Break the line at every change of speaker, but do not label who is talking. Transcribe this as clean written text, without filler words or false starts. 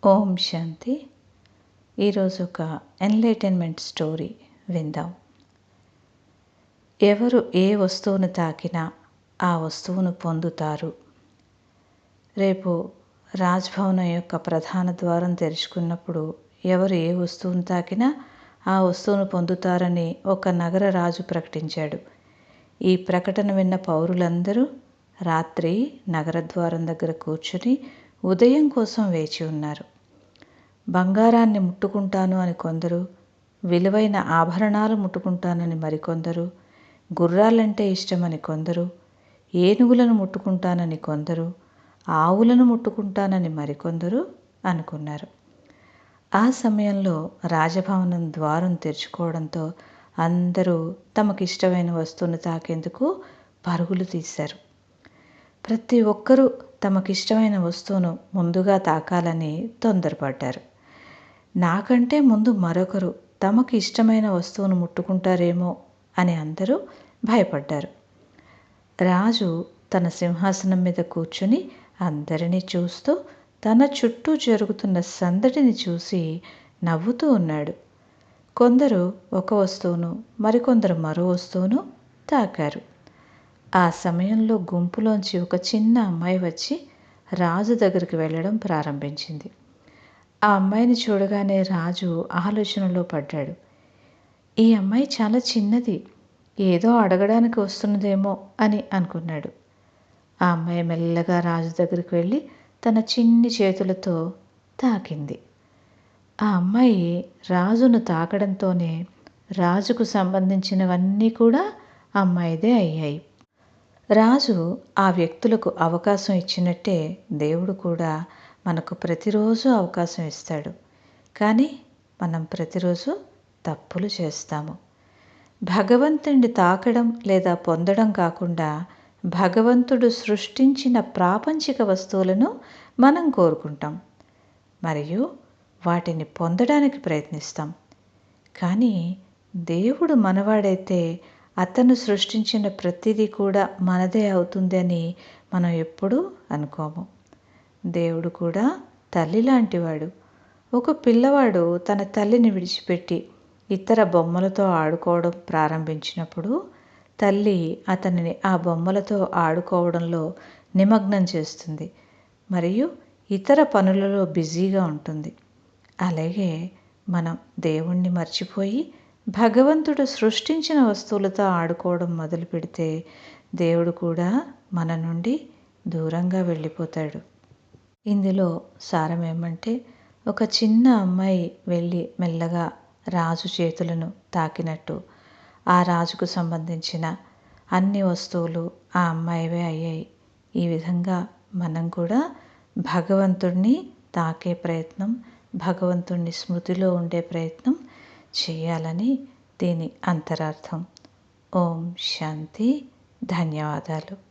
ఓం శాంతి. ఈరోజు ఒక enlightenment story విందాం. ఎవరు ఏ వస్తువును తాకినా ఆ వస్తువును పొందుతారు. రేపు రాజ్భవనం యొక్క ప్రధాన ద్వారం తెరుచుకున్నప్పుడు ఎవరు ఏ వస్తువును తాకినా ఆ వస్తువును పొందుతారని ఒక నగర రాజు ప్రకటించాడు. ఈ ప్రకటన విన్న పౌరులందరూ రాత్రి నగర ద్వారం దగ్గర కూర్చుని ఉదయం కోసం వేచి ఉన్నారు. బంగారాన్ని ముట్టుకుంటాను అని కొందరు, విలువైన ఆభరణాలు ముట్టుకుంటానని మరికొందరు, గుర్రాలంటే ఇష్టమని కొందరు, ఏనుగులను ముట్టుకుంటానని కొందరు, ఆవులను ముట్టుకుంటానని మరికొందరు అనుకున్నారు. ఆ సమయంలో రాజభవనం ద్వారం తెరుచుకోవడంతో అందరూ తమకిష్టమైన వస్తువును తాకేందుకు పరుగులు తీశారు. ప్రతి ఒక్కరూ తమకిష్టమైన వస్తువును ముందుగా తాకాలని తొందరపడ్డారు. నాకంటే ముందు మరొకరు తమకు ఇష్టమైన వస్తువును ముట్టుకుంటారేమో అని అందరూ భయపడ్డారు. రాజు తన సింహాసనం మీద కూర్చుని అందరినీ చూస్తూ తన చుట్టూ జరుగుతున్న సందడిని చూసి నవ్వుతూ ఉన్నాడు. కొందరు ఒక వస్తువును, మరికొందరు మరో వస్తువును తాకారు. ఆ సమయంలో గుంపులోంచి ఒక చిన్న అమ్మాయి వచ్చి రాజు దగ్గరికి వెళ్ళడం ప్రారంభించింది. ఆ అమ్మాయిని చూడగానే రాజు ఆలోచనలో పడ్డాడు. ఈ అమ్మాయి చాలా చిన్నది, ఏదో అడగడానికి వస్తున్నదేమో అని అనుకున్నాడు. ఆ అమ్మాయి మెల్లగా రాజు దగ్గరికి వెళ్ళి తన చిన్ని చేతులతో తాకింది. ఆ అమ్మాయి రాజును తాకడంతోనే రాజుకు సంబంధించినవన్నీ కూడా అమ్మాయిదే అయ్యాయి. రాజు ఆ వ్యక్తులకు అవకాశం ఇచ్చినట్టే దేవుడు కూడా మనకు ప్రతిరోజు అవకాశం ఇస్తాడు. కానీ మనం ప్రతిరోజు తప్పులు చేస్తాము. భగవంతుడిని తాకడం లేదా పొందడం కాకుండా భగవంతుడు సృష్టించిన ప్రాపంచిక వస్తువులను మనం కోరుకుంటాం మరియు వాటిని పొందడానికి ప్రయత్నిస్తాం. కానీ దేవుడు మనవాడైతే అతను సృష్టించిన ప్రతిదీ కూడా మనదే అవుతుంది అని మనం ఎప్పుడూ అనుకోము. దేవుడు కూడా తల్లి లాంటివాడు. ఒక పిల్లవాడు తన తల్లిని విడిచిపెట్టి ఇతర బొమ్మలతో ఆడుకోవడం ప్రారంభించినప్పుడు తల్లి అతనిని ఆ బొమ్మలతో ఆడుకోవడంలో నిమగ్నం చేస్తుంది మరియు ఇతర పనులలో బిజీగా ఉంటుంది. అలాగే మనం దేవుణ్ణి మర్చిపోయి భగవంతుడు సృష్టించిన వస్తువులతో ఆడుకోవడం మొదలు పెడితే దేవుడు కూడా మన నుండి దూరంగా వెళ్ళిపోతాడు. ఇందులో సారం ఏమంటే, ఒక చిన్న అమ్మాయి వెళ్ళి మెల్లగా రాజు చేతులను తాకినట్టు ఆ రాజుకు సంబంధించిన అన్ని వస్తువులు ఆ అమ్మాయివే అయ్యాయి. ఈ విధంగా మనం కూడా భగవంతుడిని తాకే ప్రయత్నం, భగవంతుడిని స్మృతిలో ఉండే ప్రయత్నం చేయాలని దీని అంతరార్థం. ఓం శాంతి. ధన్యవాదాలు.